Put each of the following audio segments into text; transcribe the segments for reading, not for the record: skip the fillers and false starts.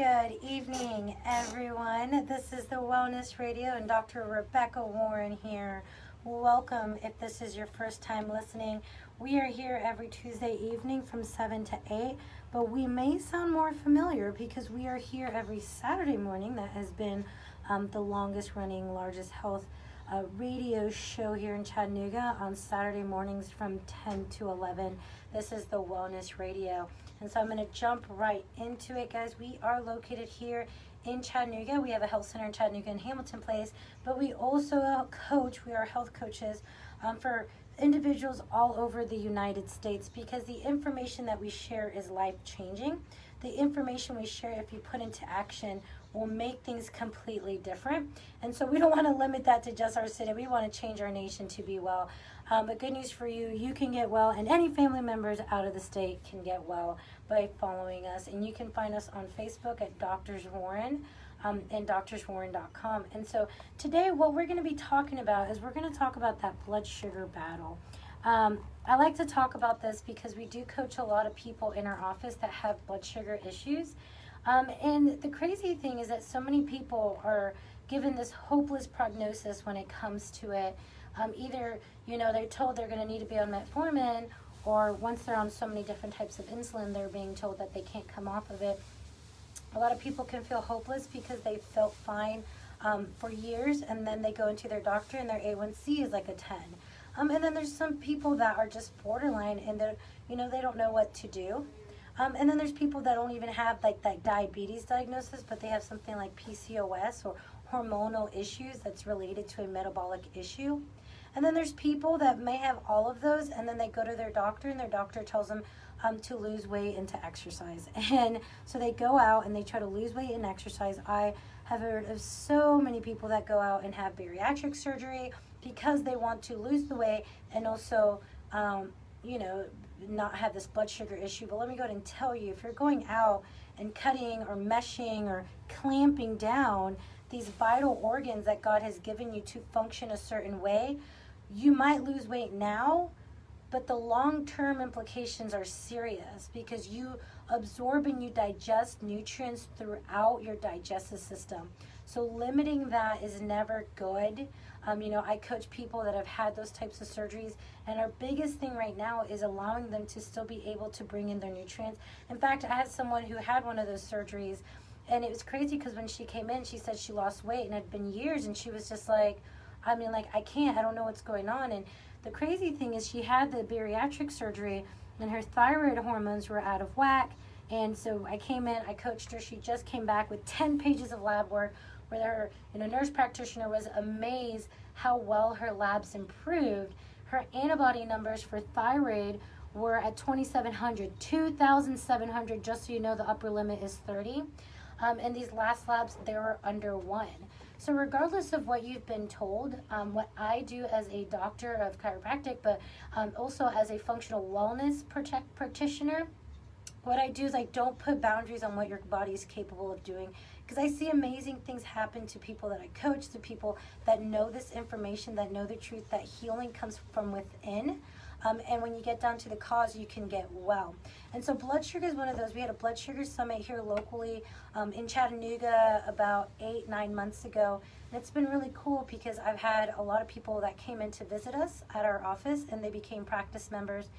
Good evening, everyone. This is the Wellness Radio and Dr. Rebecca Warren here. Welcome if this is your first time listening. We are here every Tuesday evening from 7 to 8, but we may sound more familiar because we are here every Saturday morning. That has been the longest running, largest health radio show here in Chattanooga on Saturday mornings from 10 to 11. This is the Wellness Radio. And so I'm going to jump right into it, guys. We are located here in Chattanooga. We have a health center in Chattanooga and Hamilton Place, but we also coach. We are health coaches for individuals all over the United States because the information that we share is life-changing. The information we share, if you put into action, will make things completely different. And so we don't want to limit that to just our city. We want to change our nation to be well. But good news for you, you can get well, and any family members out of the state can get well by following us. And you can find us on Facebook at Doctors Warren and doctorswarren.com. And so today what we're going to be talking about is we're going to talk about that blood sugar battle. I like to talk about this because we do coach a lot of people in our office that have blood sugar issues. And the crazy thing is that so many people are given this hopeless prognosis when it comes to it. Either, they're told they're going to need to be on metformin, or once they're on so many different types of insulin, they're being told that they can't come off of it. A lot of people can feel hopeless because they felt fine for years, and then they go into their doctor and their A1C is like a 10. And then there's some people that are just borderline and they don't know what to do. And then there's people that don't even have like that diabetes diagnosis, but they have something like PCOS or hormonal issues that's related to a metabolic issue. And then there's people that may have all of those, and then they go to their doctor and their doctor tells them to lose weight and to exercise. And so they go out and they try to lose weight and exercise. I have heard of so many people that go out and have bariatric surgery because they want to lose the weight and also, not have this blood sugar issue. But let me go ahead and tell you, if you're going out and cutting or meshing or clamping down these vital organs that God has given you to function a certain way, you might lose weight now, but the long-term implications are serious because you absorb and you digest nutrients throughout your digestive system. So limiting that is never good. I coach people that have had those types of surgeries, and our biggest thing right now is allowing them to still be able to bring in their nutrients. In fact, I had someone who had one of those surgeries, and it was crazy because when she came in, she said she lost weight, and it had been years, and she was just like, I don't know what's going on. And the crazy thing is she had the bariatric surgery, and her thyroid hormones were out of whack. And so I came in, I coached her. She just came back with 10 pages of lab work where her nurse practitioner was amazed how well her labs improved. Her antibody numbers for thyroid were at 2,700, just so you know the upper limit is 30. And these last labs, they were under 1. So regardless of what you've been told, what I do as a doctor of chiropractic, but also as a functional wellness practitioner, what I do is I don't put boundaries on what your body is capable of doing, because I see amazing things happen to people that I coach, to people that know this information, that know the truth, that healing comes from within. And when you get down to the cause, you can get well. And so blood sugar is one of those. We had a blood sugar summit here locally in Chattanooga about 8-9 months ago. And it's been really cool because I've had a lot of people that came in to visit us at our office, and they became practice members.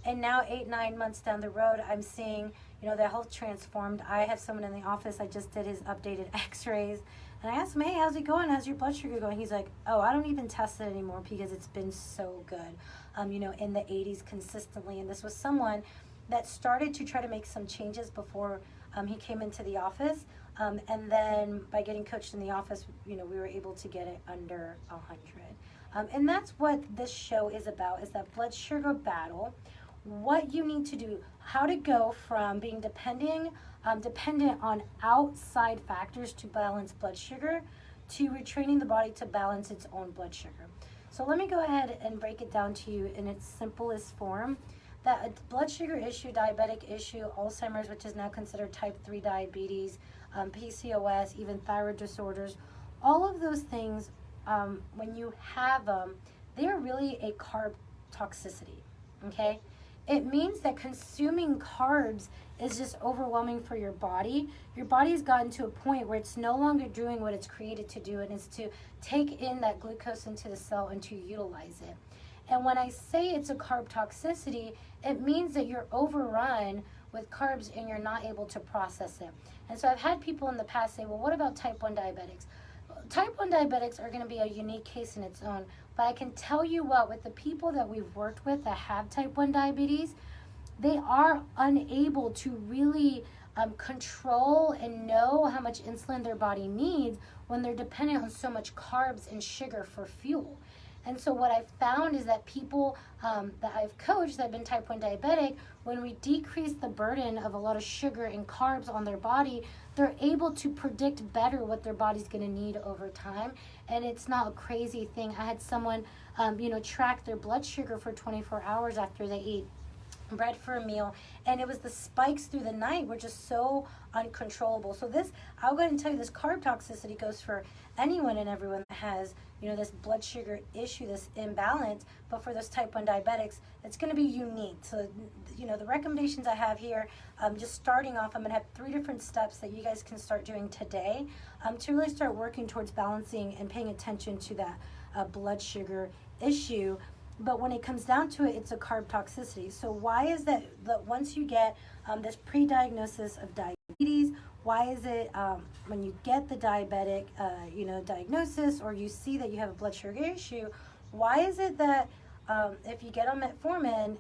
And now 8-9 months down the road, I'm seeing, their health transformed. I have someone in the office, I just did his updated x-rays. And I asked him, hey, how's it going? How's your blood sugar going? He's like, oh, I don't even test it anymore because it's been so good, in the 80s consistently. And this was someone that started to try to make some changes before he came into the office. And then by getting coached in the office, we were able to get it under 100. And that's what this show is about, is that blood sugar battle. What you need to do, how to go from being dependent on outside factors to balance blood sugar, to retraining the body to balance its own blood sugar. So let me go ahead and break it down to you in its simplest form. That a blood sugar issue, diabetic issue, Alzheimer's, which is now considered type 3 diabetes, PCOS, even thyroid disorders, all of those things, when you have them, they are really a carb toxicity, okay? It means that consuming carbs is just overwhelming for your body. Your body's gotten to a point where it's no longer doing what it's created to do, and it's to take in that glucose into the cell and to utilize it. And when I say it's a carb toxicity, it means that you're overrun with carbs and you're not able to process it. And so I've had people in the past say, well, what about type 1 diabetics? Type 1 diabetics are going to be a unique case in its own, but I can tell you what, with the people that we've worked with that have type 1 diabetes, they are unable to really control and know how much insulin their body needs when they're dependent on so much carbs and sugar for fuel. And so what I've found is that people that I've coached that have been type 1 diabetic, when we decrease the burden of a lot of sugar and carbs on their body, they're able to predict better what their body's going to need over time. And it's not a crazy thing. I had someone, track their blood sugar for 24 hours after they ate bread for a meal, and it was the spikes through the night were just so uncontrollable. So this, I'll go ahead and tell you, this carb toxicity goes for anyone and everyone that has, this blood sugar issue, this imbalance. But for those type 1 diabetics, it's going to be unique. So, the recommendations I have here, just starting off, I'm going to have 3 different steps that you guys can start doing today to really start working towards balancing and paying attention to that blood sugar issue. But when it comes down to it, it's a carb toxicity. So why is that once you get this pre-diagnosis of diabetes, why is it when you get the diabetic, diagnosis, or you see that you have a blood sugar issue, why is it that if you get on metformin,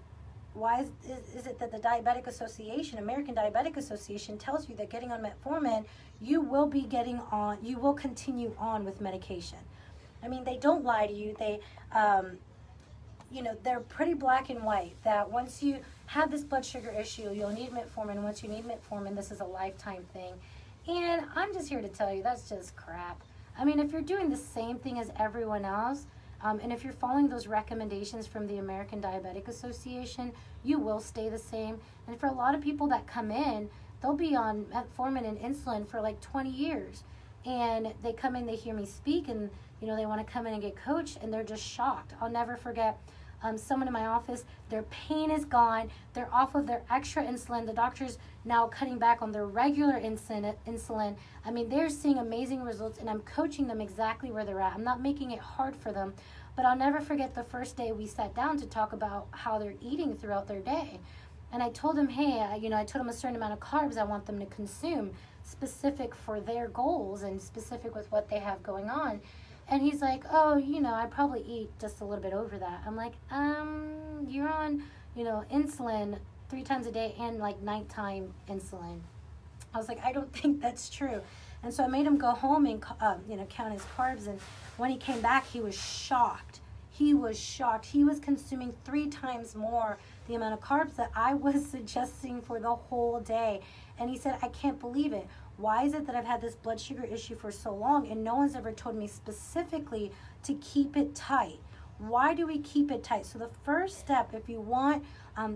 why is it that the Diabetic Association, American Diabetic Association, tells you that getting on metformin, you will continue on with medication? I mean, they don't lie to you. They they're pretty black and white, that once you have this blood sugar issue, you'll need metformin. Once you need metformin, this is a lifetime thing. And I'm just here to tell you, that's just crap. I mean, if you're doing the same thing as everyone else, and if you're following those recommendations from the American Diabetic Association, you will stay the same. And for a lot of people that come in, they'll be on metformin and insulin for like 20 years. And they come in, they hear me speak, and they want to come in and get coached, and they're just shocked. I'll never forget someone in my office, their pain is gone, they're off of their extra insulin, the doctor's now cutting back on their regular insulin. I mean, they're seeing amazing results, and I'm coaching them exactly where they're at. I'm not making it hard for them, but I'll never forget the first day we sat down to talk about how they're eating throughout their day. And I told them, hey, I told them a certain amount of carbs I want them to consume, specific for their goals and specific with what they have going on. And he's like, oh, I probably eat just a little bit over that. I'm like, you're on, insulin 3 times a day and like nighttime insulin. I was like, I don't think that's true. And so I made him go home and, count his carbs. And when he came back, he was shocked. He was shocked. He was consuming 3 times more the amount of carbs that I was suggesting for the whole day. And he said, I can't believe it. Why is it that I've had this blood sugar issue for so long and no one's ever told me specifically to keep it tight? Why do we keep it tight? So the first step, if you want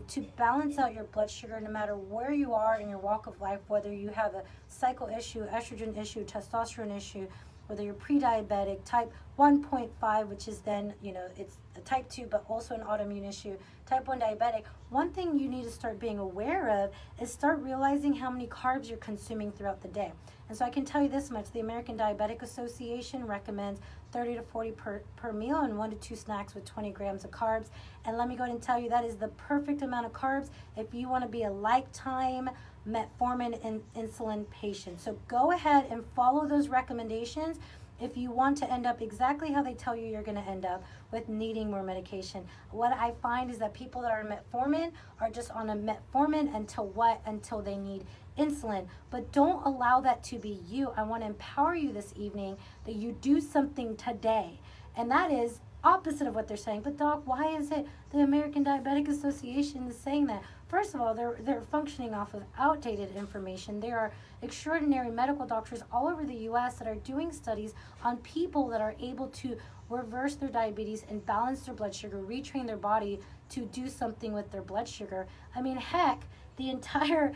to balance out your blood sugar, no matter where you are in your walk of life, whether you have a cycle issue, estrogen issue, testosterone issue, whether you're pre-diabetic, type 1.5, which is then, it's a type 2, but also an autoimmune issue, type 1 diabetic, one thing you need to start being aware of is start realizing how many carbs you're consuming throughout the day. And so I can tell you this much, the American Diabetic Association recommends 30 to 40 per meal and 1 to 2 snacks with 20 grams of carbs. And let me go ahead and tell you, that is the perfect amount of carbs if you want to be a lifetime metformin and insulin patient. So go ahead and follow those recommendations if you want to end up exactly how they tell you you're going to end up with needing more medication. What I find is that people that are on metformin are just on a metformin until they need insulin. But don't allow that to be you. I want to empower you this evening that you do something today. And that is opposite of what they're saying. But doc, why is it the American Diabetic Association is saying that? First of all, they're functioning off of outdated information. There are extraordinary medical doctors all over the U.S. that are doing studies on people that are able to reverse their diabetes and balance their blood sugar, retrain their body to do something with their blood sugar. I mean, heck, the entire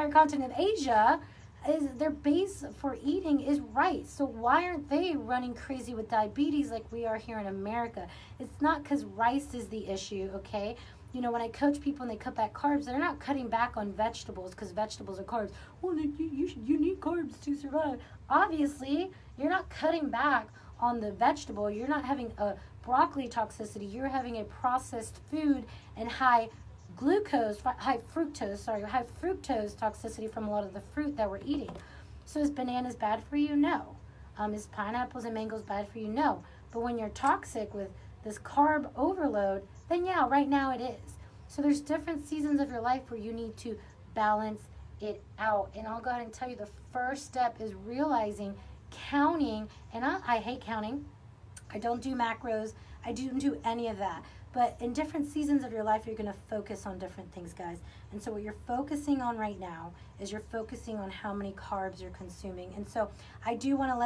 continent of Asia their base for eating is rice. So why aren't they running crazy with diabetes like we are here in America? It's not because rice is the issue, okay? You know, when I coach people and they cut back carbs, they're not cutting back on vegetables because vegetables are carbs. Well, you need carbs to survive. Obviously, you're not cutting back on the vegetable. You're not having a broccoli toxicity. You're having a processed food and high fructose toxicity from a lot of the fruit that we're eating. So is bananas bad for you? No. Is pineapples and mangoes bad for you? No. But when you're toxic with this carb overload, then yeah, right now it is. So there's different seasons of your life where you need to balance it out. And I'll go ahead and tell you the first step is realizing, counting, and I hate counting. I don't do macros. I don't do any of that. But in different seasons of your life, you're going to focus on different things, guys. And so what you're focusing on right now is you're focusing on how many carbs you're consuming. And so I do want to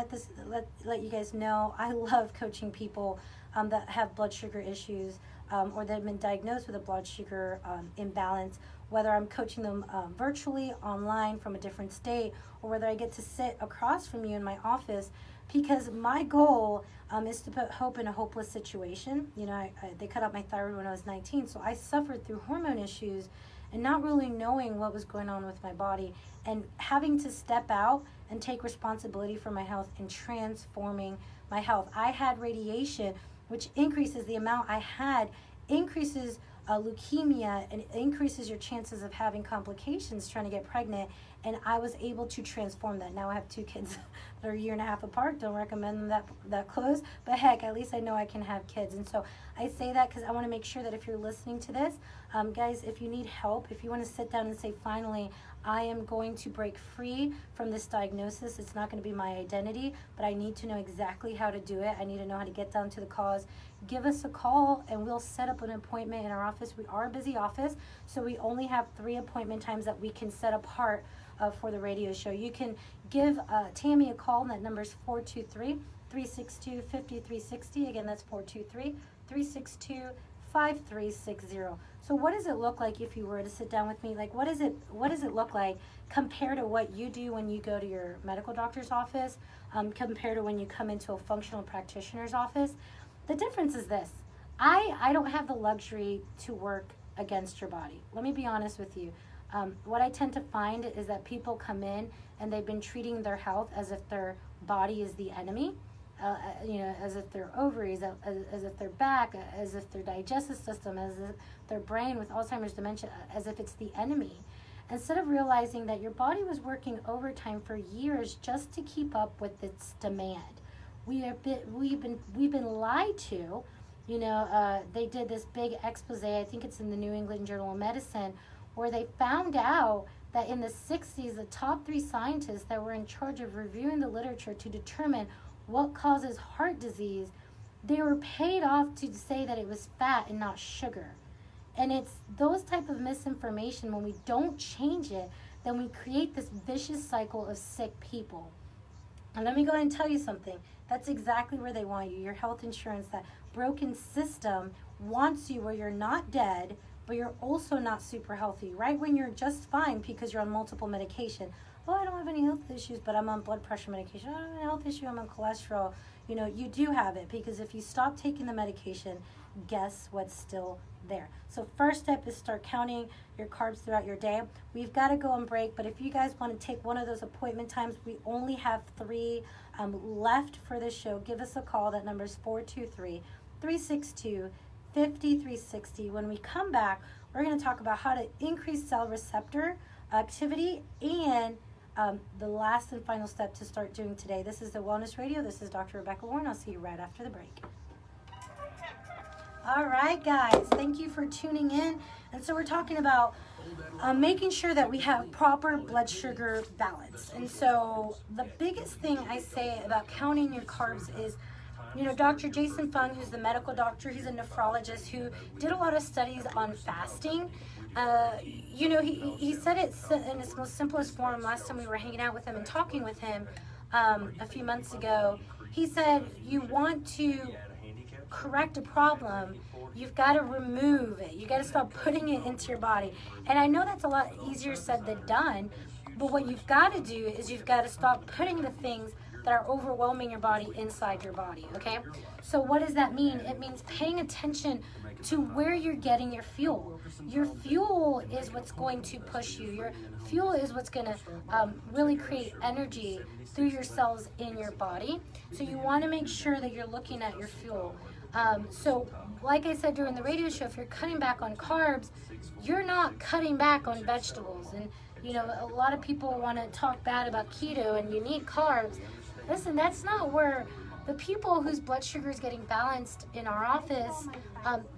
let you guys know, I love coaching people that have blood sugar issues or that have been diagnosed with a blood sugar imbalance, whether I'm coaching them virtually, online, from a different state, or whether I get to sit across from you in my office, because my goal is to put hope in a hopeless situation. You know, they cut out my thyroid when I was 19, so I suffered through hormone issues and not really knowing what was going on with my body and having to step out and take responsibility for my health and transforming my health. I had radiation, which increases the amount I had, increases leukemia, and increases your chances of having complications trying to get pregnant. And I was able to transform that. Now I have 2 kids that are a year and a half apart. Don't recommend them that close, but heck, at least I know I can have kids. And so I say that because I want to make sure that if you're listening to this, guys, if you need help, if you want to sit down and say, finally, I am going to break free from this diagnosis. It's not going to be my identity, but I need to know exactly how to do it. I need to know how to get down to the cause. Give us a call and we'll set up an appointment in our office. We are a busy office, so we only have 3 appointment times that we can set apart for the radio show. You can give Tammy a call, and that number is 423-362-5360. Again, that's 423-362-5360. So what does it look like if you were to sit down with me? Like, what does it look like compared to what you do when you go to your medical doctor's office, compared to when you come into a functional practitioner's office? The difference is this. I don't have the luxury to work against your body. Let me be honest with you. What I tend to find is that people come in and they've been treating their health as if their body is the enemy, as if their ovaries, as if their back, as if their digestive system, as if their brain with Alzheimer's dementia, as if it's the enemy. Instead of realizing that your body was working overtime for years just to keep up with its demand. We've been lied to. They did this big expose, I think it's in the New England Journal of Medicine, where they found out that in the 60s, the top 3 scientists that were in charge of reviewing the literature to determine what causes heart disease, they were paid off to say that it was fat and not sugar. And it's those type of misinformation, when we don't change it, then we create this vicious cycle of sick people. And let me go ahead and tell you something. That's exactly where they want you. Your health insurance, that broken system, wants you where you're not dead, but you're also not super healthy, right when you're just fine because you're on multiple medication. Oh, I don't have any health issues, but I'm on blood pressure medication. I don't have any health issue, I'm on cholesterol. You do have it, because if you stop taking the medication, guess what's still there? So first step is start counting your carbs throughout your day. We've got to go on break, but if you guys want to take one of those appointment times, we only have 3 left for this show. Give us a call. That number is 423-362-5360. When we come back, we're going to talk about how to increase cell receptor activity and the last and final step to start doing today. This is the Wellness Radio. This is Dr. Rebecca Warren. I'll see you right after the break. All right, guys. Thank you for tuning in. And so we're talking about making sure that we have proper blood sugar balance. And so the biggest thing I say about counting your carbs is, Dr. Jason Fung, who's the medical doctor, he's a nephrologist who did a lot of studies on fasting. He said it in its most simplest form last time we were hanging out with him and talking with him a few months ago. He said, you want to correct a problem, you've got to remove it. You got to stop putting it into your body. And I know that's a lot easier said than done, But what you've got to do is you've got to stop putting the things that are overwhelming your body inside your body, okay? So what does that mean? It means paying attention to where you're getting your fuel. Your fuel is what's going to push you. Your fuel is what's going to really create energy through your cells in your body. So you want to make sure that you're looking at your fuel. So like I said during the radio show, if you're cutting back on carbs, you're not cutting back on vegetables. And you know, a lot of people want to talk bad about keto and you need carbs. Listen, that's not where the people whose blood sugar is getting balanced in our office,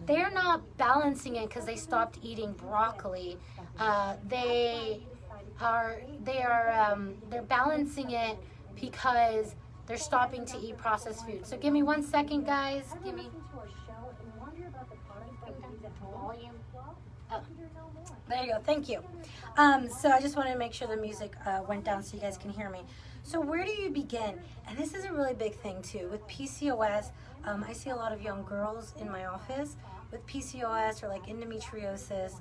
they're not balancing it because they stopped eating broccoli. They're balancing it because they're stopping to eat processed food. So give me 1 second, guys. Give me. Oh, there you go. Thank you. So I just wanted to make sure the music went down so you guys can hear me. So where do you begin? And this is a really big thing too. With PCOS, I see a lot of young girls in my office with PCOS or like endometriosis,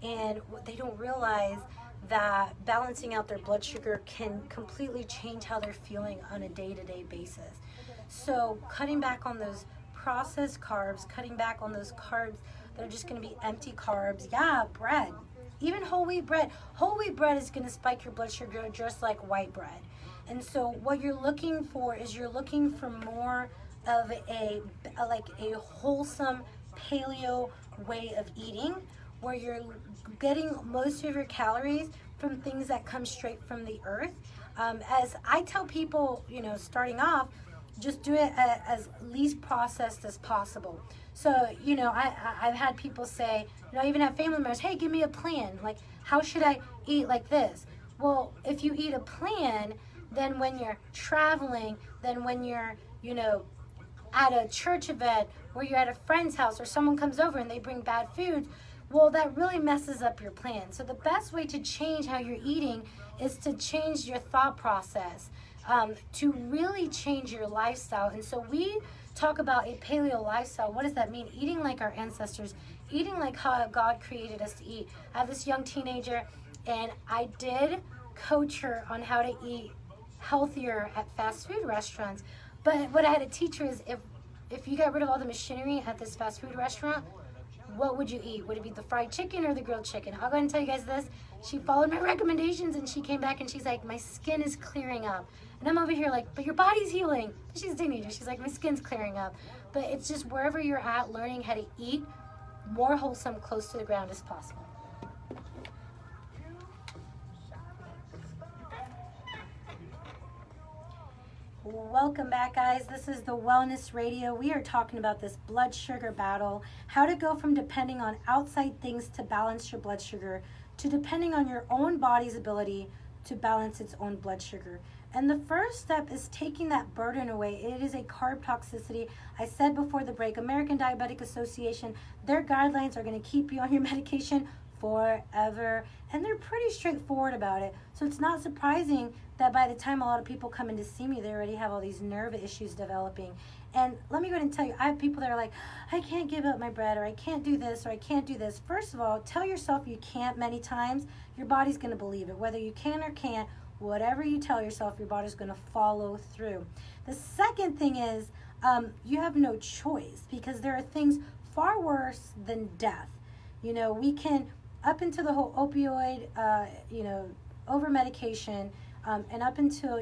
and they don't realize that balancing out their blood sugar can completely change how they're feeling on a day-to-day basis. So cutting back on those processed carbs, cutting back on those carbs that are just going to be empty carbs. Yeah, bread. Even whole wheat bread. Whole wheat bread is going to spike your blood sugar just like white bread. And so what you're looking for is you're looking for more of a wholesome paleo way of eating, where you're getting most of your calories from things that come straight from the earth. As I tell people, you know, starting off, just do it as least processed as possible. So, you know, I've had people say, you know, I even have family members, hey, give me a plan. Like, how should I eat like this? Well, if you eat a plan, then when you're traveling, then when you're, you know, at a church event, or you're at a friend's house, or someone comes over and they bring bad food, well, that really messes up your plan. So the best way to change how you're eating is to change your thought process, to really change your lifestyle. And so we talk about a paleo lifestyle. What does that mean? Eating like our ancestors, eating like how God created us to eat. I have this young teenager, and I did coach her on how to eat healthier at fast food restaurants. But what I had to teach her is if you got rid of all the machinery at this fast food restaurant, what would you eat? Would it be the fried chicken or the grilled chicken? I'll go ahead and tell you guys this. She followed my recommendations, and she came back and she's like, my skin is clearing up. And I'm over here like, but your body's healing. She's a teenager. She's like, my skin's clearing up. But it's just wherever you're at, learning how to eat more wholesome, close to the ground as possible. Welcome back, guys. This is the Wellness Radio. We are talking about this blood sugar battle, how to go from depending on outside things to balance your blood sugar to depending on your own body's ability to balance its own blood sugar. And the first step is taking that burden away. It is a carb toxicity. I said before the break, American Diabetic Association, their guidelines are going to keep you on your medication forever, and they're pretty straightforward about it. So it's not surprising that by the time a lot of people come in to see me, they already have all these nerve issues developing. And let me go ahead and tell you, I have people that are like, I can't give up my bread, or I can't do this, or I can't do this. First of all, tell yourself you can't many times. Your body's going to believe it. Whether you can or can't, whatever you tell yourself, your body's going to follow through. The second thing is you have no choice, because there are things far worse than death. You know, we can, up into the whole opioid, over medication, and up until,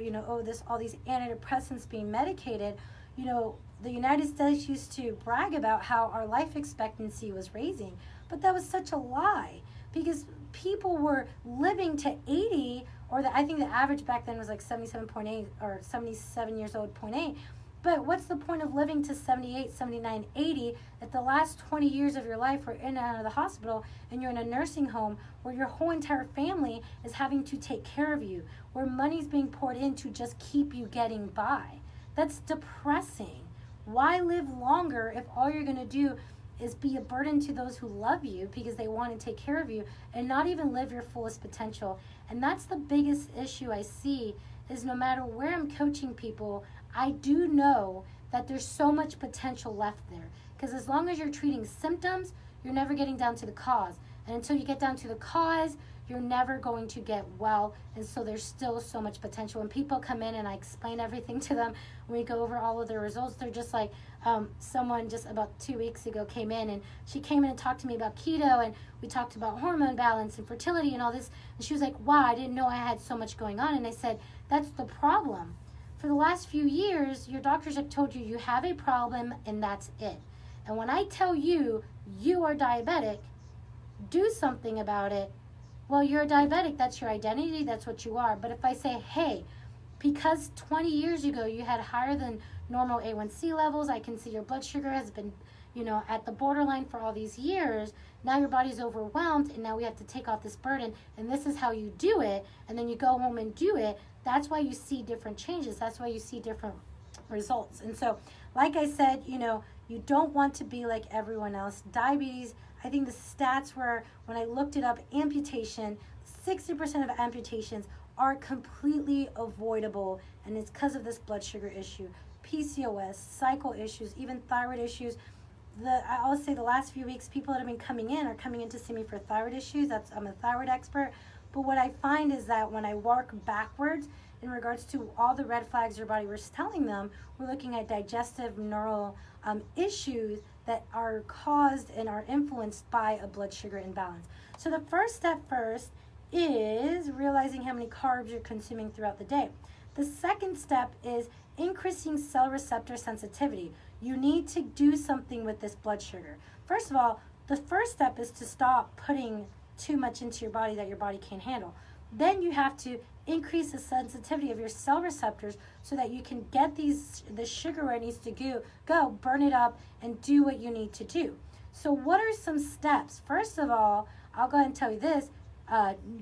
all these antidepressants being medicated, the United States used to brag about how our life expectancy was raising. But that was such a lie, because people were living to 80, or I think the average back then was like 77.8 or 77 years old, 0.8. But what's the point of living to 78, 79, 80 if the last 20 years of your life are in and out of the hospital, and you're in a nursing home where your whole entire family is having to take care of you, where money's being poured in to just keep you getting by? That's depressing. Why live longer if all you're going to do is be a burden to those who love you because they want to take care of you, and not even live your fullest potential? And that's the biggest issue I see, is no matter where I'm coaching people, I do know that there's so much potential left there. Because as long as you're treating symptoms, you're never getting down to the cause. And until you get down to the cause, you're never going to get well. And so there's still so much potential. When people come in and I explain everything to them, when we go over all of their results, they're just like, someone just about 2 weeks ago came in, and she came in and talked to me about keto, and we talked about hormone balance and fertility and all this. And she was like, wow, I didn't know I had so much going on. And I said, that's the problem. For the last few years, your doctors have told you you have a problem and that's it. And when I tell you you are diabetic, do something about it. Well, you're a diabetic. That's your identity. That's what you are. But if I say, hey, because 20 years ago you had higher than normal A1C levels, I can see your blood sugar has been, at the borderline for all these years. Now your body's overwhelmed, and now we have to take off this burden, and this is how you do it, and then you go home and do it. That's why you see different changes. That's why you see different results. And so, like I said, you don't want to be like everyone else. Diabetes, I think the stats were, when I looked it up, amputation, 60% of amputations are completely avoidable, and it's because of this blood sugar issue. PCOS, cycle issues, even thyroid issues. I'll say the last few weeks, people that have been coming in are coming in to see me for thyroid issues. I'm a thyroid expert. But what I find is that when I work backwards in regards to all the red flags your body was telling them, we're looking at digestive neural issues that are caused and are influenced by a blood sugar imbalance. So the first step is realizing how many carbs you're consuming throughout the day. The second step is increasing cell receptor sensitivity. You need to do something with this blood sugar. First of all, the first step is to stop putting too much into your body that your body can't handle. Then you have to increase the sensitivity of your cell receptors so that you can get the sugar where it needs to go, burn it up, and do what you need to do. So what are some steps? First of all, I'll go ahead and tell you this.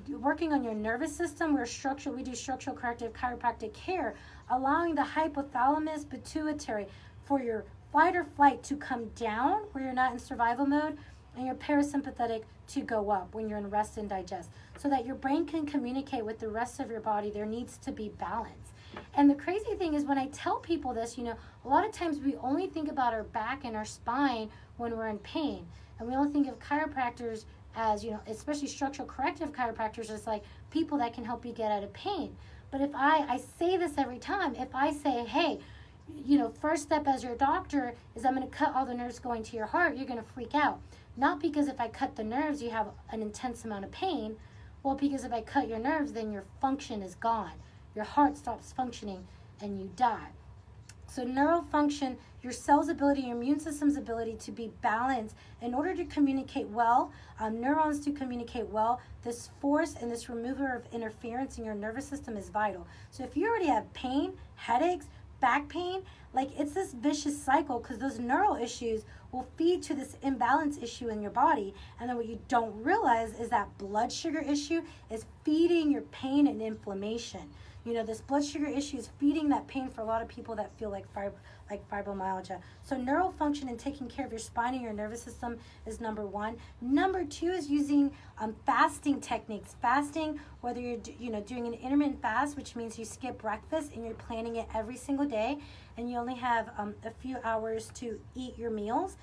Working on your nervous system, we do structural corrective chiropractic care, allowing the hypothalamus pituitary for your fight or flight to come down where you're not in survival mode, and your parasympathetic to go up when you're in rest and digest, so that your brain can communicate with the rest of your body. There needs to be balance. And the crazy thing is, when I tell people this, a lot of times we only think about our back and our spine when we're in pain, and we only think of chiropractors as, especially structural corrective chiropractors, as like people that can help you get out of pain. But if I say this every time, if I say, hey, first step as your doctor is I'm going to cut all the nerves going to your heart, you're going to freak out. Not because if I cut the nerves, you have an intense amount of pain. Well, because if I cut your nerves, then your function is gone. Your heart stops functioning and you die. So neural function, your cell's ability, your immune system's ability to be balanced in order to communicate well, neurons to communicate well, this force and this remover of interference in your nervous system is vital. So if you already have pain, headaches, back pain, it's this vicious cycle, because those neural issues will feed to this imbalance issue in your body. And then what you don't realize is that blood sugar issue is feeding your pain and inflammation. This blood sugar issue is feeding that pain for a lot of people that feel like fibromyalgia. So neural function and taking care of your spine and your nervous system is number one. Number two is using fasting techniques. Fasting, whether you're doing an intermittent fast, which means you skip breakfast and you're planning it every single day, and you only have a few hours to eat your meals.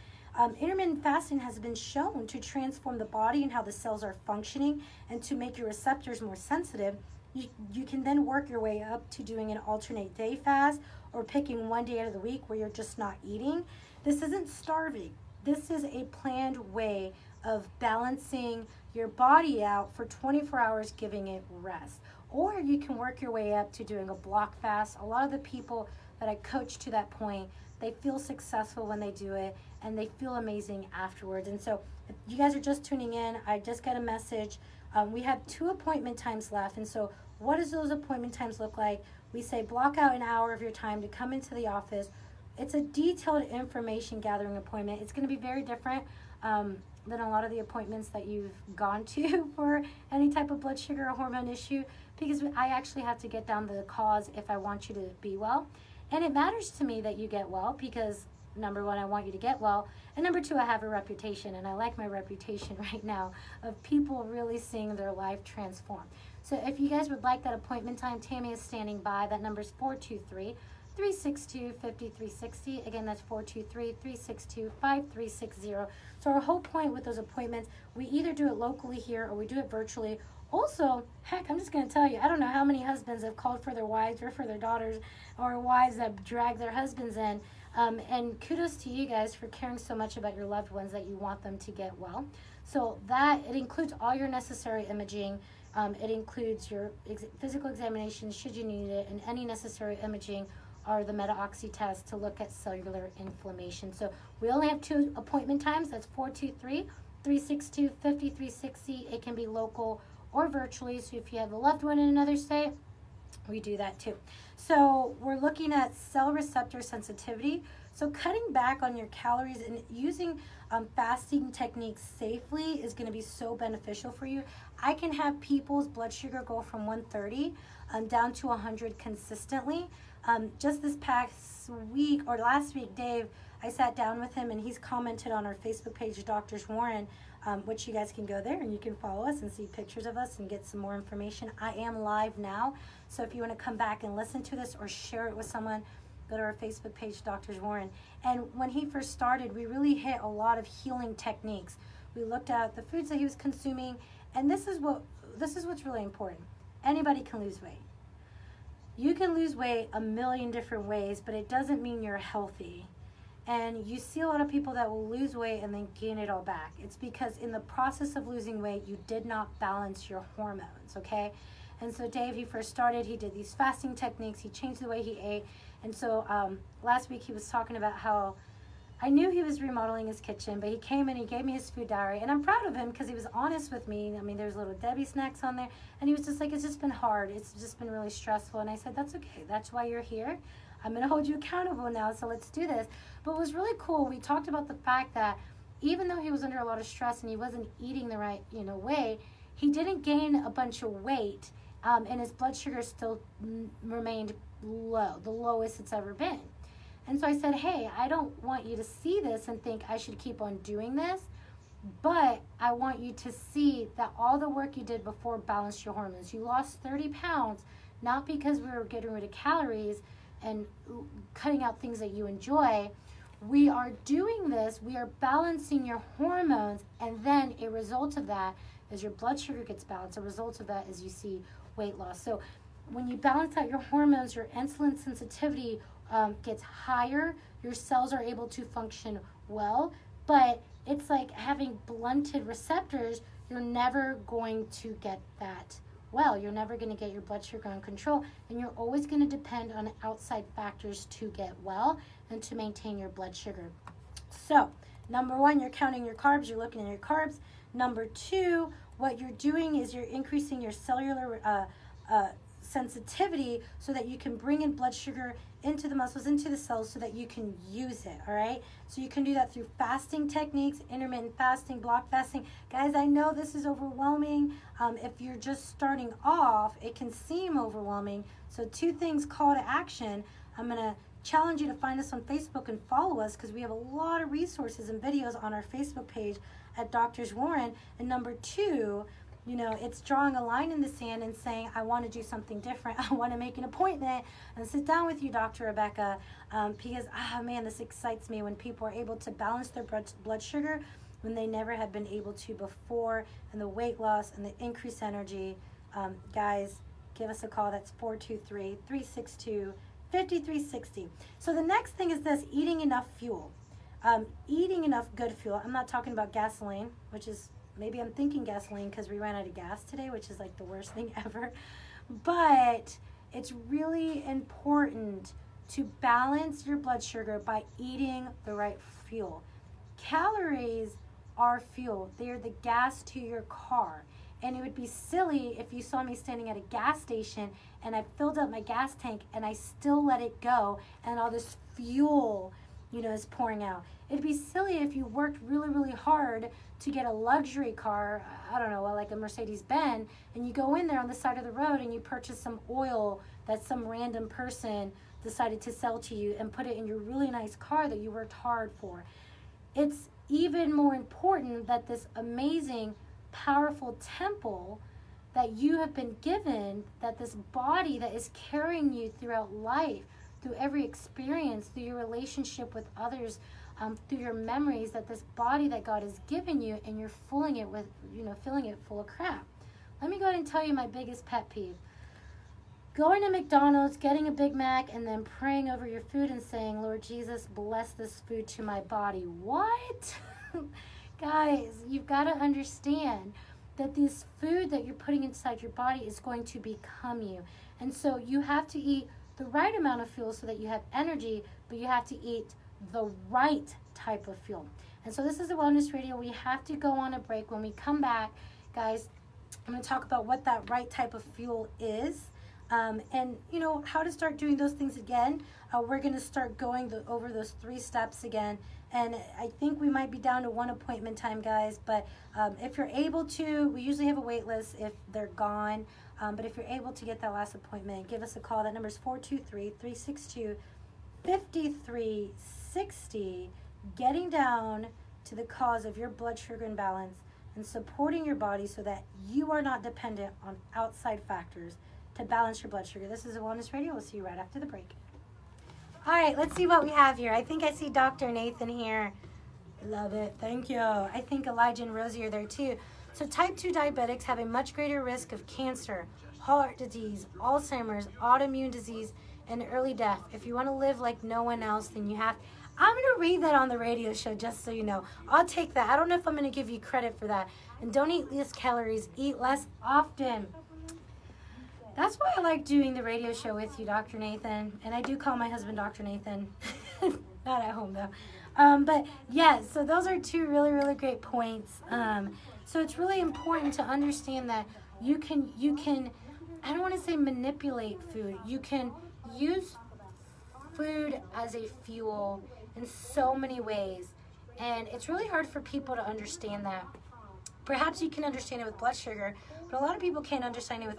Intermittent fasting has been shown to transform the body and how the cells are functioning, and to make your receptors more sensitive. You can then work your way up to doing an alternate day fast, or picking one day out of the week where you're just not eating. This isn't starving. This is a planned way of balancing your body out for 24 hours, giving it rest. Or you can work your way up to doing a block fast. A lot of the people that I coach to that point, they feel successful when they do it, and they feel amazing afterwards. And so if you guys are just tuning in, I just got a message. We have 2 appointment times left. And so what does those appointment times look like? We say block out an hour of your time to come into the office. It's a detailed information gathering appointment. It's going to be very different than a lot of the appointments that you've gone to for any type of blood sugar or hormone issue, because I actually have to get down to the cause if I want you to be well. And it matters to me that you get well, because number one, I want you to get well, and number two, I have a reputation, and I like my reputation right now of people really seeing their life transform. So if you guys would like that appointment time, Tammy is standing by. That number is 423-362-5360. Again, that's 423-362-5360. So our whole point with those appointments, we either do it locally here or we do it virtually, Also, heck, I'm just going to tell you, I don't know how many husbands have called for their wives or for their daughters, or wives that drag their husbands in. And kudos to you guys for caring so much about your loved ones that you want them to get well. So it includes all your necessary imaging. It includes your physical examination should you need it, and any necessary imaging are the meta-oxy tests to look at cellular inflammation. So we only have 2 appointment times. That's 423-362-5360. It can be local or virtually. So if you have a loved one in another state, we do that too. So we're looking at cell receptor sensitivity. So cutting back on your calories and using fasting techniques safely is going to be so beneficial for you. I can have people's blood sugar go from 130 down to 100 consistently. Just this past week or last week, Dave, I sat down with him and he's commented on our Facebook page, Doctors Warren, which you guys can go there and you can follow us and see pictures of us and get some more information. I am live now, so if you want to come back and listen to this or share it with someone, go to our Facebook page, Doctors Warren. And when he first started, we really hit a lot of healing techniques. We looked at the foods that he was consuming, and this is what's really important. Anybody can lose weight. You can lose weight a million different ways, but it doesn't mean you're healthy. And you see a lot of people that will lose weight and then gain it all back. It's because in the process of losing weight, you did not balance your hormones, okay? And so Dave, he first started, he did these fasting techniques, he changed the way he ate. And so last week he was talking about how I knew he was remodeling his kitchen, but he came and he gave me his food diary. And I'm proud of him because he was honest with me. I mean, there's little Debbie snacks on there. And he was just like, it's just been hard. It's just been really stressful. And I said, that's okay. That's why you're here. I'm going to hold you accountable now, so let's do this. But it was really cool. We talked about the fact that even though he was under a lot of stress and he wasn't eating the right, way, he didn't gain a bunch of weight, and his blood sugar still remained low, the lowest it's ever been. And so I said, hey, I don't want you to see this and think I should keep on doing this, but I want you to see that all the work you did before balanced your hormones. You lost 30 pounds, not because we were getting rid of calories and cutting out things that you enjoy. We are doing this, we are balancing your hormones, and then a result of that is your blood sugar gets balanced. A result of that is you see weight loss. So when you balance out your hormones, your insulin sensitivity gets higher, your cells are able to function well, but it's like having blunted receptors. You're never going to get that well. You're never going to get your blood sugar under control, and you're always going to depend on outside factors to get well and to maintain your blood sugar. So, number 1, you're counting your carbs, you're looking at your carbs. Number 2, what you're doing is you're increasing your cellular sensitivity so that you can bring in blood sugar into the muscles, into the cells, so that you can use it, all right? So you can do that through fasting techniques, intermittent fasting, block fasting. Guys, I know this is overwhelming. If you're just starting off, it can seem overwhelming. So 2 things, call to action. I'm going to challenge you to find us on Facebook and follow us, because we have a lot of resources and videos on our Facebook page at Doctors Warren. And number 2, it's drawing a line in the sand and saying, I want to do something different. I want to make an appointment and sit down with you, Dr. Rebecca, because, man, this excites me when people are able to balance their blood sugar when they never had been able to before, and the weight loss and the increased energy. Guys, give us a call. That's 423-362-5360. So the next thing is this, eating enough fuel. Eating enough good fuel. I'm not talking about gasoline, which is, maybe I'm thinking gasoline because we ran out of gas today, which is like the worst thing ever. But it's really important to balance your blood sugar by eating the right fuel. Calories are fuel. They are the gas to your car. And it would be silly if you saw me standing at a gas station and I filled up my gas tank and I still let it go and all this fuel, is pouring out. It'd be silly if you worked really, really hard to get a luxury car, I don't know, like a Mercedes-Benz, and you go in there on the side of the road and you purchase some oil that some random person decided to sell to you and put it in your really nice car that you worked hard for. It's even more important that this amazing, powerful temple that you have been given, that this body that is carrying you throughout life, through every experience, through your relationship with others, through your memories, that this body that God has given you, and you're filling it full of crap. Let me go ahead and tell you my biggest pet peeve. Going to McDonald's, getting a Big Mac, and then praying over your food and saying, Lord Jesus, bless this food to my body. What? Guys, you've got to understand that this food that you're putting inside your body is going to become you. And so you have to eat the right amount of fuel so that you have energy, but you have to eat the right type of fuel. And so this is the Wellness Radio. We have to go on a break. When we come back, guys, I'm going to talk about what that right type of fuel is. And, you know, how to start doing those things again. We're going to start going over those 3 steps again. And I think we might be down to 1 appointment time, guys. But if you're able to, we usually have a wait list if they're gone. But if you're able to get that last appointment, give us a call. That number is 423-362-5360. Getting down to the cause of your blood sugar imbalance and supporting your body so that you are not dependent on outside factors to balance your blood sugar. This is a Wellness Radio. We'll see you right after the break. All right, let's see what we have here. I think I see Dr. Nathan here. Love it. Thank you. I think Elijah and Rosie are there too. So type 2 diabetics have a much greater risk of cancer, heart disease, Alzheimer's, autoimmune disease, and early death. If you want to live like no one else, then you have. I'm going to read that on the radio show just so you know. I'll take that. I don't know if I'm going to give you credit for that. And don't eat less calories. Eat less often. That's why I like doing the radio show with you, Dr. Nathan. And I do call my husband Dr. Nathan. Not at home, though. But, yeah, so those are 2 really, really great points. So it's really important to understand that you can, I don't want to say manipulate food. You can use food as a fuel in so many ways. And it's really hard for people to understand that. Perhaps you can understand it with blood sugar, but a lot of people can't understand it with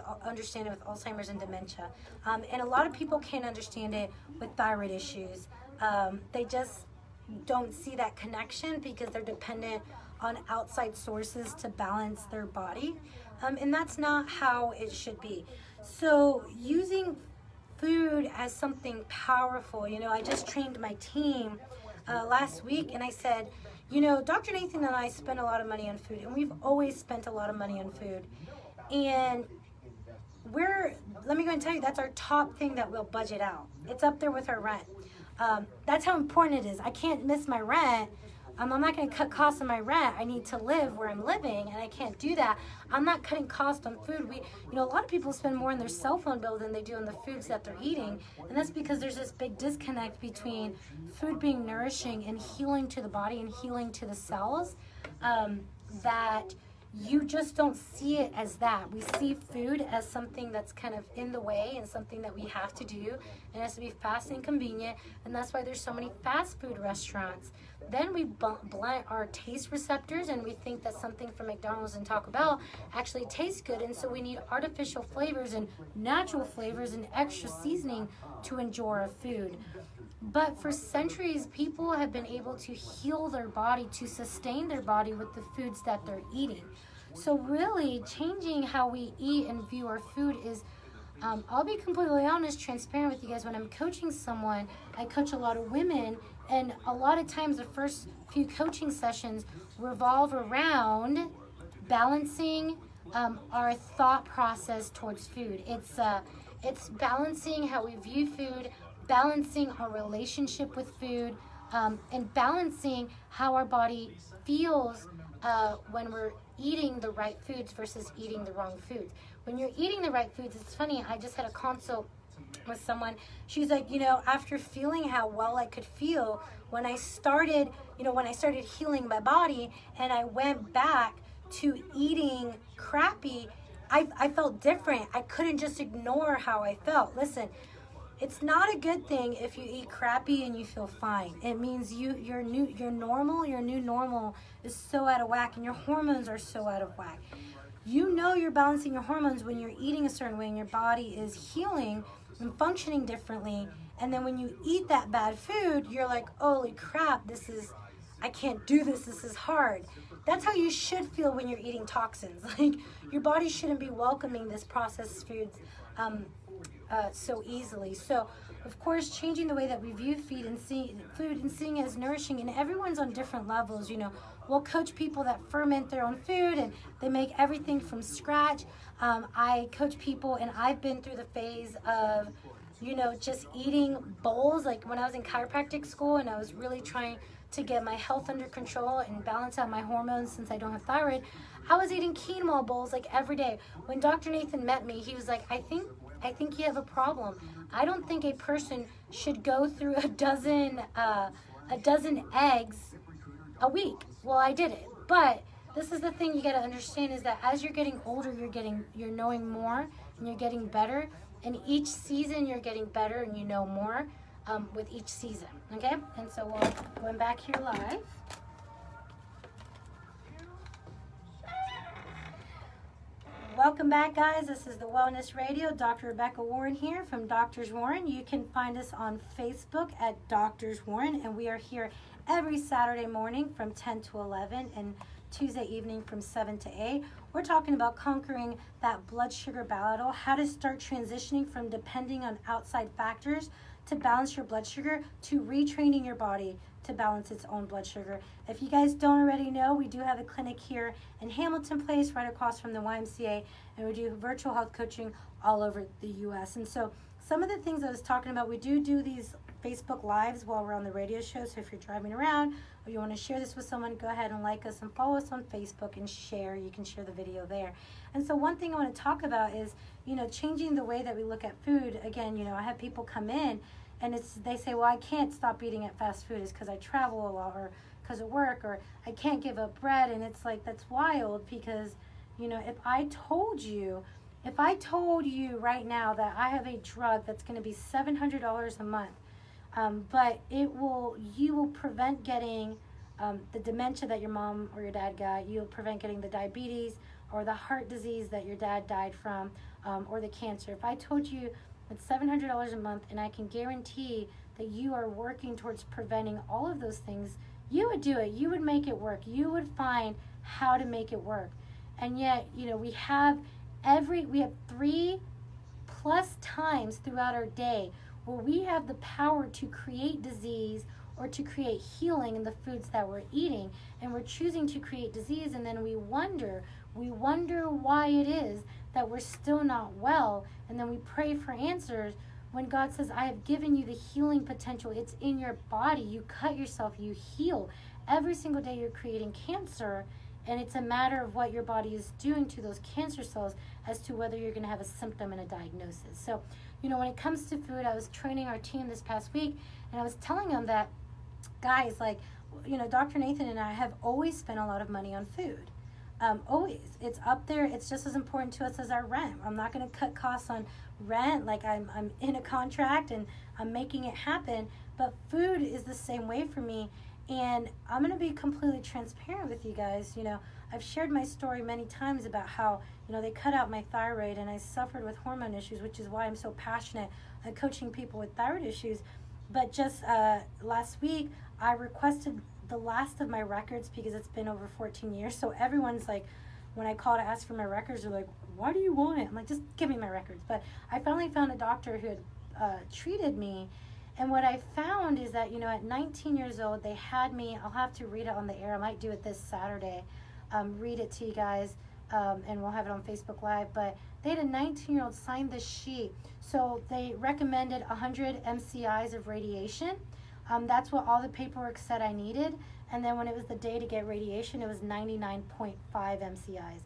Alzheimer's and dementia. And a lot of people can't understand it with thyroid issues. They just don't see that connection because they're dependent on outside sources to balance their body. And that's not how it should be. So using food as something powerful, you know, I just trained my team last week and I said, you know, Dr. Nathan and I spend a lot of money on food, and we've always spent a lot of money on food. And let me go and tell you, that's our top thing that we'll budget out. It's up there with our rent. That's how important it is. I can't miss my rent. I'm not going to cut costs on my rent. I need to live where I'm living, and I can't do that. I'm not cutting costs on food. A lot of people spend more on their cell phone bill than they do on the foods that they're eating, and that's because there's this big disconnect between food being nourishing and healing to the body and healing to the cells, that you just don't see it as that. We see food as something that's kind of in the way and something that we have to do, and it has to be fast and convenient, and that's why there's so many fast food restaurants. Then we blunt our taste receptors, and we think that something from McDonald's and Taco Bell actually tastes good, and so we need artificial flavors and natural flavors and extra seasoning to enjoy our food. But for centuries, people have been able to heal their body, to sustain their body with the foods that they're eating. So really, changing how we eat and view our food is, I'll be completely honest, transparent with you guys. When I'm coaching someone, I coach a lot of women, and a lot of times the first few coaching sessions revolve around balancing our thought process towards food. It's balancing how we view food, balancing our relationship with food, and balancing how our body feels when we're eating the right foods versus eating the wrong foods. When you're eating the right foods, it's funny, I just had a consult with someone. She's like, after feeling how well I could feel when I started healing my body and I went back to eating crappy, I felt different. I couldn't just ignore how I felt. Listen, it's not a good thing if you eat crappy and you feel fine. It means your new normal is so out of whack, and your hormones are so out of whack. You're balancing your hormones when you're eating a certain way and your body is healing and functioning differently. And then when you eat that bad food, you're like, holy crap, I can't do this. This is hard. that's how you should feel when you're eating toxins. Like, your body shouldn't be welcoming this processed foods so easily. So, of course, changing the way that we view food and seeing it as nourishing, and everyone's on different levels. We'll coach people that ferment their own food and they make everything from scratch. I coach people, and I've been through the phase of, just eating bowls. Like when I was in chiropractic school and I was really trying to get my health under control and balance out my hormones since I don't have thyroid, I was eating quinoa bowls like every day. When Dr. Nathan met me, he was like, I think you have a problem. I don't think a person should go through a dozen eggs a week. Well, I did it. But this is the thing you got to understand, is that as you're getting older, you're knowing more and you're getting better. And each season you're getting better and you know more with each season. Okay? And so we're going back here live. Welcome back, guys. This is the Wellness Radio. Dr. Rebecca Warren here from Doctors Warren. You can find us on Facebook at Doctors Warren, and we are here every Saturday morning from 10 to 11 and Tuesday evening from 7 to 8. We're talking about conquering that blood sugar battle, how to start transitioning from depending on outside factors to balance your blood sugar, to retraining your body to balance its own blood sugar. If you guys don't already know, we do have a clinic here in Hamilton Place, right across from the YMCA, and we do virtual health coaching all over the U.S. And so some of the things I was talking about, we do these Facebook Lives while we're on the radio show. So if you're driving around or you want to share this with someone, go ahead and like us and follow us on Facebook and share. You can share the video there. And so one thing I want to talk about is, changing the way that we look at food. Again, I have people come in and they say, well, I can't stop eating at fast food. It's because I travel a lot or because of work, or I can't give up bread. And it's like, that's wild, because, if I told you right now that I have a drug that's going to be $700 a month, but you will prevent getting the dementia that your mom or your dad got. You'll prevent getting the diabetes or the heart disease that your dad died from, or the cancer. If I told you it's $700 a month and I can guarantee that you are working towards preventing all of those things, you would do it. You would make it work. You would find how to make it work. And yet, we have 3+ times throughout our day where we have the power to create disease or to create healing in the foods that we're eating, and we're choosing to create disease, and then we wonder why it is that we're still not well, and then we pray for answers when God says, I have given you the healing potential. It's in your body. You cut yourself, you heal. Every single day you're creating cancer, and it's a matter of what your body is doing to those cancer cells as to whether you're going to have a symptom and a diagnosis. So, when it comes to food, I was training our team this past week, and I was telling them that, guys, Dr. Nathan and I have always spent a lot of money on food. Always. It's up there. It's just as important to us as our rent. I'm not going to cut costs on rent. Like, I'm in a contract and I'm making it happen, but food is the same way for me. And I'm going to be completely transparent with you guys. I've shared my story many times about how, they cut out my thyroid and I suffered with hormone issues, which is why I'm so passionate at coaching people with thyroid issues. But just last week, I requested the last of my records because it's been over 14 years. So everyone's like, when I call to ask for my records, they're like, why do you want it? I'm like, just give me my records. But I finally found a doctor who had treated me. And what I found is that, at 19 years old, they had me, I'll have to read it on the air. I might do it this Saturday, read it to you guys, and we'll have it on Facebook Live. But they had a 19-year-old sign this sheet. So they recommended 100 MCIs of radiation. That's what all the paperwork said I needed. And then when it was the day to get radiation, it was 99.5 MCIs.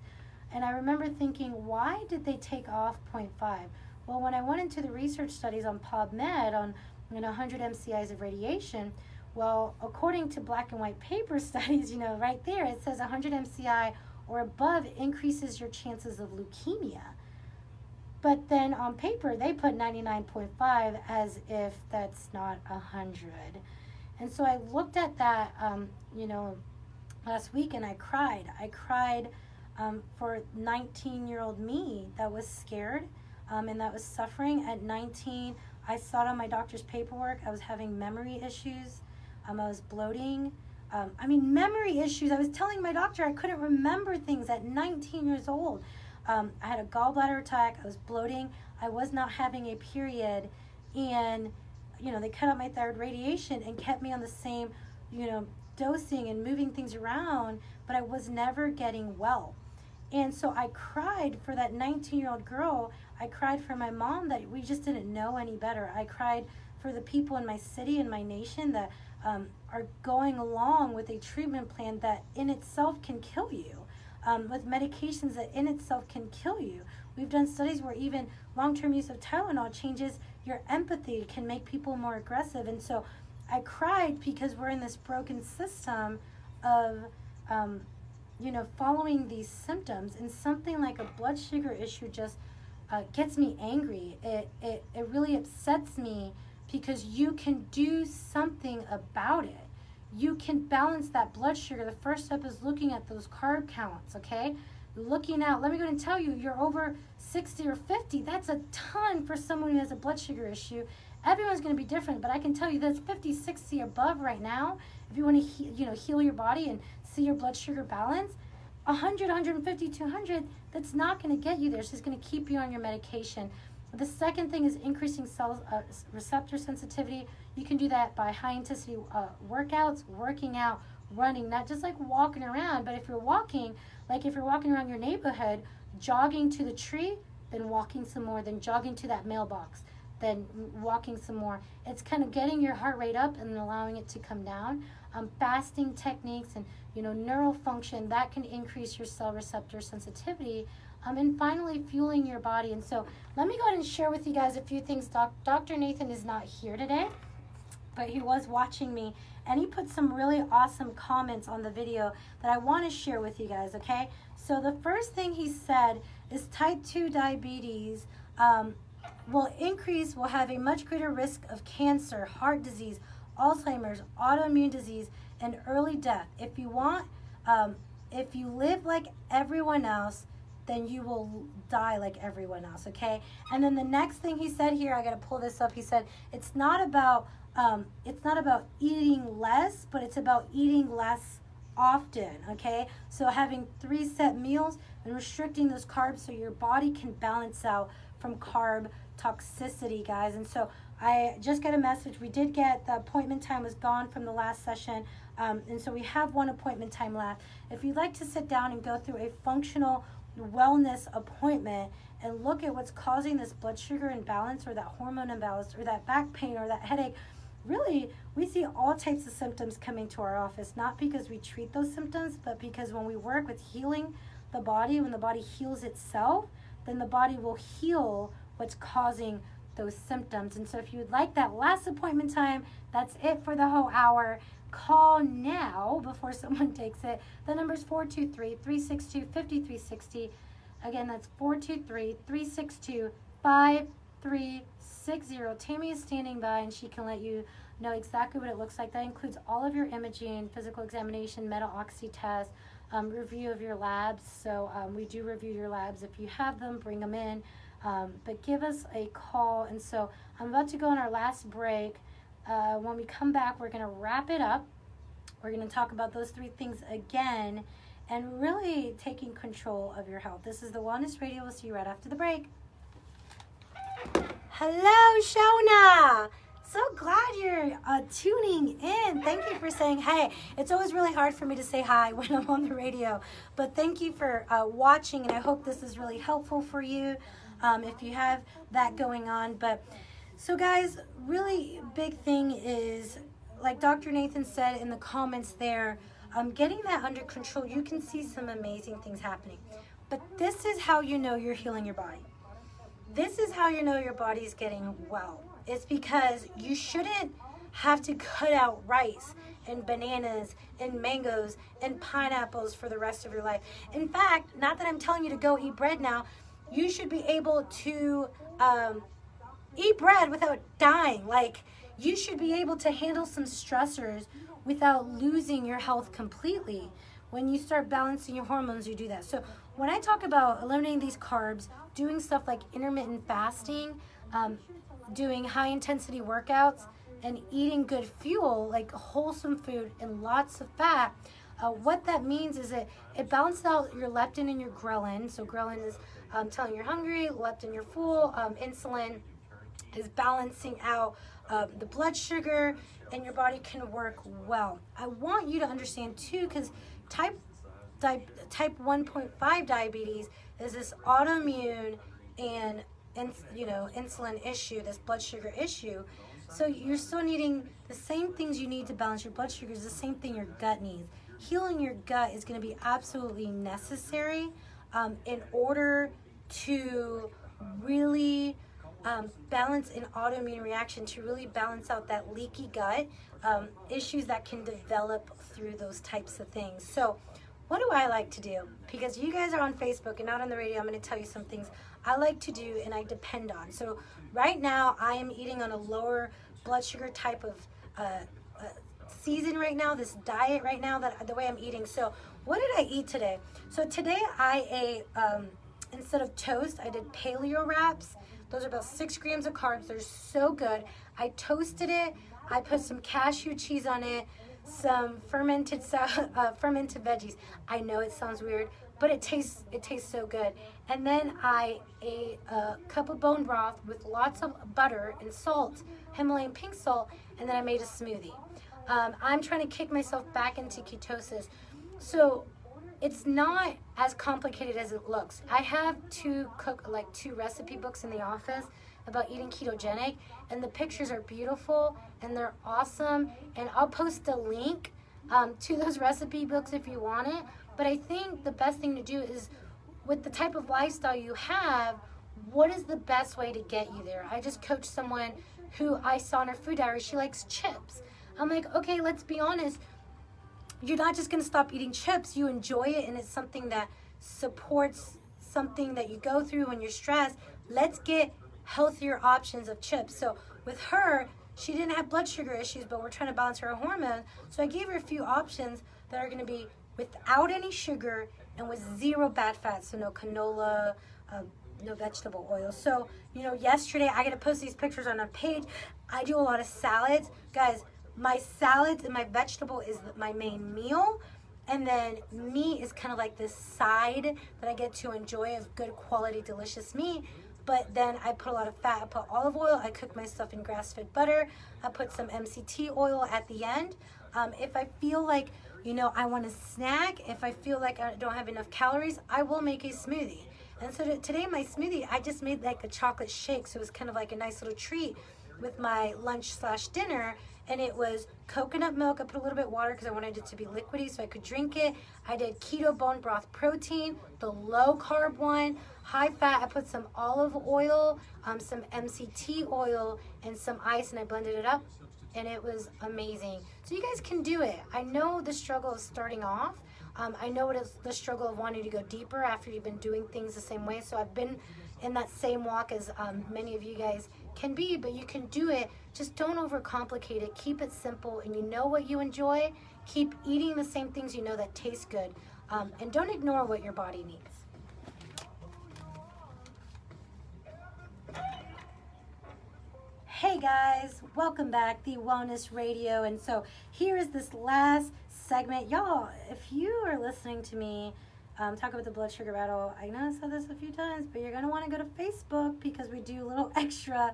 And I remember thinking, why did they take off 0.5? Well, when I went into the research studies on PubMed on 100 MCIs of radiation, well, according to black and white paper studies, right there, it says 100 MCI or above increases your chances of leukemia. But then on paper, they put 99.5 as if that's not 100. And so I looked at that, last week, and I cried. I cried for 19-year-old me that was scared and that was suffering. At 19, I saw it on my doctor's paperwork. I was having memory issues. I was bloating. Memory issues. I was telling my doctor I couldn't remember things at 19 years old. I had a gallbladder attack. I was bloating. I was not having a period. And, they cut out my thyroid radiation and kept me on the same, dosing and moving things around, but I was never getting well. And so I cried for that 19-year-old girl. I cried for my mom that we just didn't know any better. I cried for the people in my city and my nation that are going along with a treatment plan that in itself can kill you, with medications that in itself can kill you. We've done studies where even long-term use of Tylenol changes your empathy, can make people more aggressive. And so I cried because we're in this broken system of, following these symptoms. And something like a blood sugar issue just gets me angry. It really upsets me, because you can do something about it. You can balance that blood sugar. The first step is looking at those carb counts, okay? Looking out, let me go ahead and tell you, you're over 60 or 50. That's a ton for someone who has a blood sugar issue. Everyone's going to be different, but I can tell you that's 50, 60 above right now. If you want to heal your body and see your blood sugar balance, 100, 150, 200, that's not going to get you there. It's just going to keep you on your medication. The second thing is increasing cell receptor sensitivity. You can do that by high-intensity workouts, working out, running, not just like walking around, but if you're walking, like if you're walking around your neighborhood, jogging to the tree, then walking some more, then jogging to that mailbox, then walking some more. It's kind of getting your heart rate up and allowing it to come down. Fasting techniques and, neural function, that can increase your cell receptor sensitivity. And finally, fueling your body. And so let me go ahead and share with you guys a few things. Dr. Nathan is not here today, but he was watching me, and he put some really awesome comments on the video that I want to share with you guys, okay? So the first thing he said is type 2 diabetes will have a much greater risk of cancer, heart disease, Alzheimer's, autoimmune disease, and early death. If you live like everyone else, then you will die like everyone else, okay? And then the next thing he said here, I gotta pull this up. He said it's not about eating less, but it's about eating less often, okay? So having 3 set meals and restricting those carbs so your body can balance out from carb toxicity, guys. And so I just got a message. We did get the appointment time was gone from the last session. And so we have one appointment time left. If you'd like to sit down and go through a functional wellness appointment and look at what's causing this blood sugar imbalance or that hormone imbalance or that back pain or that headache, really, we see all types of symptoms coming to our office, not because we treat those symptoms, but because when we work with healing the body, when the body heals itself, then the body will heal what's causing those symptoms. And so if you would like that last appointment time, that's it for the whole hour. Call now before someone takes it. The number is 423-362-5360. Again, that's 423-362-5360. Tammy is standing by and she can let you know exactly what it looks like. That includes all of your imaging, physical examination, metal oxy test, review of your labs. So we do review your labs. If you have them, bring them in. But give us a call. And so I'm about to go on our last break. When we come back, we're going to wrap it up. We're going to talk about those 3 things again and really taking control of your health. This is the Wellness Radio. We'll see you right after the break. Hello, Shona. So glad you're tuning in. Thank you for saying hey. It's always really hard for me to say hi when I'm on the radio, but thank you for watching, and I hope this is really helpful for you if you have that going on. But so guys, really big thing is, like Dr. Nathan said in the comments there, getting that under control. You can see some amazing things happening. But this is how you know you're healing your body. This is how you know your body's getting well. It's because you shouldn't have to cut out rice and bananas and mangoes and pineapples for the rest of your life. In fact, not that I'm telling you to go eat bread now, you should be able to eat bread without dying. Like, you should be able to handle some stressors without losing your health completely. When you start balancing your hormones, you do that. So when I talk about eliminating these carbs, doing stuff like intermittent fasting, doing high intensity workouts, and eating good fuel, like wholesome food and lots of fat, what that means is it balances out your leptin and your ghrelin. So ghrelin is telling you're hungry, leptin you're full, insulin is balancing out the blood sugar, and your body can work well. I want you to understand too, because type 1.5 diabetes is this autoimmune and insulin issue, this blood sugar issue. So you're still needing the same things you need to balance your blood sugar is the same thing your gut needs. Healing your gut is going to be absolutely necessary in order to really balance an autoimmune reaction, to really balance out that leaky gut, issues that can develop through those types of things. So what do I like to do? Because you guys are on Facebook and not on the radio, I'm going to tell you some things I like to do and I depend on. So right now I am eating on a lower blood sugar type of season right now, this diet right now, that the way I'm eating. So what did I eat today? So today I ate, instead of toast, I did paleo wraps. Those are about 6 grams of carbs. They're so good. I toasted it. I put some cashew cheese on it, some fermented veggies. I know it sounds weird, but it tastes so good. And then I ate a cup of bone broth with lots of butter and salt, Himalayan pink salt, and then I made a smoothie. I'm trying to kick myself back into ketosis. So it's not as complicated as it looks. I have two recipe books in the office about eating ketogenic, and the pictures are beautiful and they're awesome, and I'll post a link to those recipe books if you want it. But I think the best thing to do is, with the type of lifestyle you have, what is the best way to get you there? I just coached someone who I saw in her food diary, she likes chips. I'm like, okay, let's be honest, you're not just going to stop eating chips. You enjoy it, and it's something that supports something that you go through when you're stressed. Let's get healthier options of chips. So with her, she didn't have blood sugar issues, but we're trying to balance her hormones. So I gave her a few options that are going to be without any sugar and with zero bad fats. So no canola, no vegetable oil. So, yesterday I got to post these pictures on a page. I do a lot of salads. Guys, my salads and my vegetable is my main meal. And then meat is kind of like this side that I get to enjoy of good quality, delicious meat. But then I put a lot of fat. I put olive oil. I cook my stuff in grass-fed butter. I put some MCT oil at the end. If I feel like, I want a snack, if I feel like I don't have enough calories, I will make a smoothie. And so today my smoothie, I just made like a chocolate shake. So it was kind of like a nice little treat with my lunch/dinner. And it was coconut milk. I put a little bit of water because I wanted it to be liquidy so I could drink it. I did keto bone broth protein, the low carb one, high fat. I put some olive oil, some MCT oil, and some ice, and I blended it up, and it was amazing. So you guys can do it. I know the struggle of starting off. I know it is the struggle of wanting to go deeper after you've been doing things the same way. So I've been in that same walk as many of you guys can be, but you can do it. Just don't overcomplicate it. Keep it simple, and you know what you enjoy. Keep eating the same things you know that taste good, and don't ignore what your body needs. Hey guys, welcome back, the Wellness Radio. And so here is this last segment. Y'all, if you are listening to me talk about the blood sugar battle, I know I said this a few times, but you're going to want to go to Facebook because we do a little extra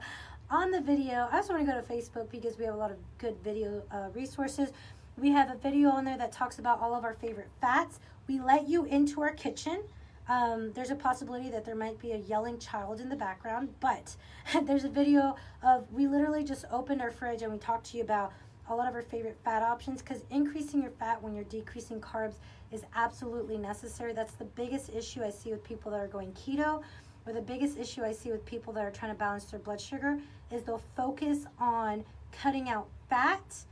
on the video. I also want to go to Facebook because we have a lot of good video resources. We have a video on there that talks about all of our favorite fats. We let you into our kitchen. There's a possibility that there might be a yelling child in the background, but there's a video of, we literally just opened our fridge and we talked to you about a lot of our favorite fat options, because increasing your fat when you're decreasing carbs is absolutely necessary. That's the biggest issue I see with people that are going keto, or the biggest issue I see with people that are trying to balance their blood sugar, is they'll focus on cutting out fat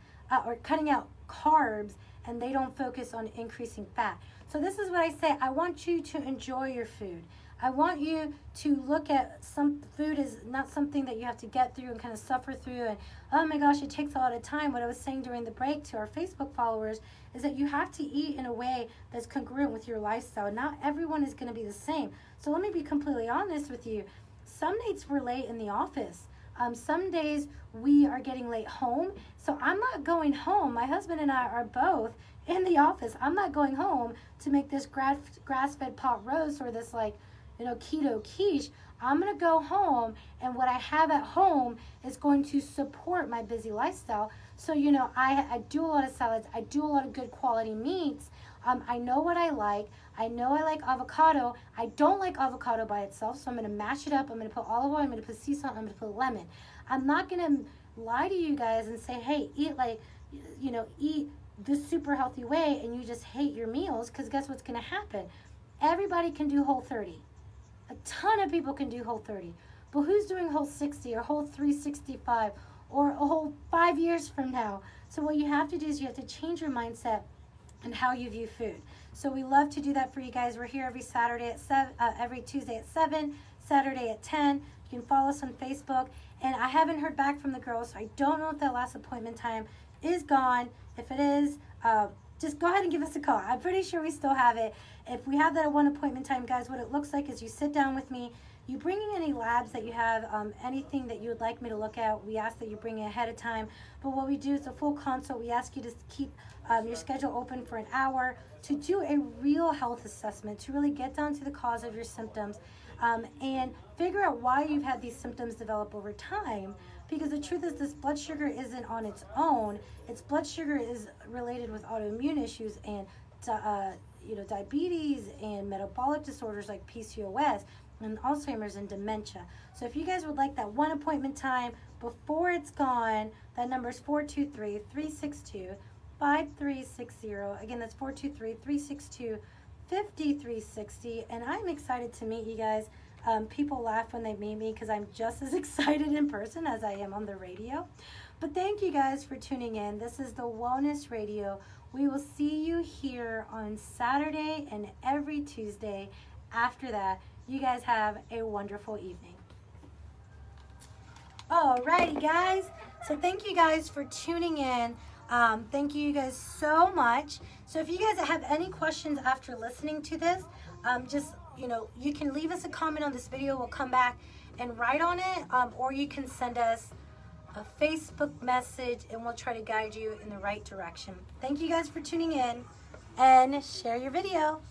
or cutting out carbs, and they don't focus on increasing fat. So this is what I say. I want you to enjoy your food. I want you to look at some food as not something that you have to get through and kind of suffer through, and oh my gosh, it takes a lot of time. What I was saying during the break to our Facebook followers is that you have to eat in a way that's congruent with your lifestyle. Not everyone is going to be the same. So let me be completely honest with you. Some nights we're late in the office, Some days we are getting late home, so I'm not going home. My husband and I are both in the office. I'm not going home to make this grass-fed pot roast or this keto quiche. I'm going to go home, and what I have at home is going to support my busy lifestyle. So, I do a lot of salads. I do a lot of good quality meats. I know what I like. I know I like avocado. I don't like avocado by itself, so I'm going to mash it up. I'm going to put olive oil. I'm going to put sea salt. I'm going to put lemon. I'm not going to lie to you guys and say, hey, eat this super healthy way, and you just hate your meals, because guess what's going to happen? Everybody can do Whole30. A ton of people can do Whole30. But who's doing Whole60 or Whole365 or a whole 5 years from now? So what you have to do is you have to change your mindset and how you view food. So we love to do that for you guys. We're here every Saturday at 7, every Tuesday at 7, Saturday at 10. You can follow us on Facebook. And I haven't heard back from the girls, so I don't know if that last appointment time is gone. If it is, just go ahead and give us a call. I'm pretty sure we still have it. If we have that at one appointment time, guys, what it looks like is you sit down with me. You bring in any labs that you have, anything that you would like me to look at. We ask that you bring it ahead of time. But what we do is a full consult. We ask you to keep your schedule open for an hour to do a real health assessment, to really get down to the cause of your symptoms and figure out why you've had these symptoms develop over time. Because the truth is, this blood sugar isn't on its own. Its blood sugar is related with autoimmune issues and diabetes and metabolic disorders like PCOS and Alzheimer's and dementia. So if you guys would like that one appointment time before it's gone, that number is 423-362-5360. Again, that's 423-362-5360. And I'm excited to meet you guys. People laugh when they meet me because I'm just as excited in person as I am on the radio. But thank you guys for tuning in. This is the Wellness Radio. We will see you here on Saturday and every Tuesday. After that, you guys have a wonderful evening. Alrighty, guys. So thank you guys for tuning in. Thank you guys so much. So if you guys have any questions after listening to this, you can leave us a comment on this video. We'll come back and write on it, or you can send us a Facebook message and we'll try to guide you in the right direction. Thank you guys for tuning in, and share your video.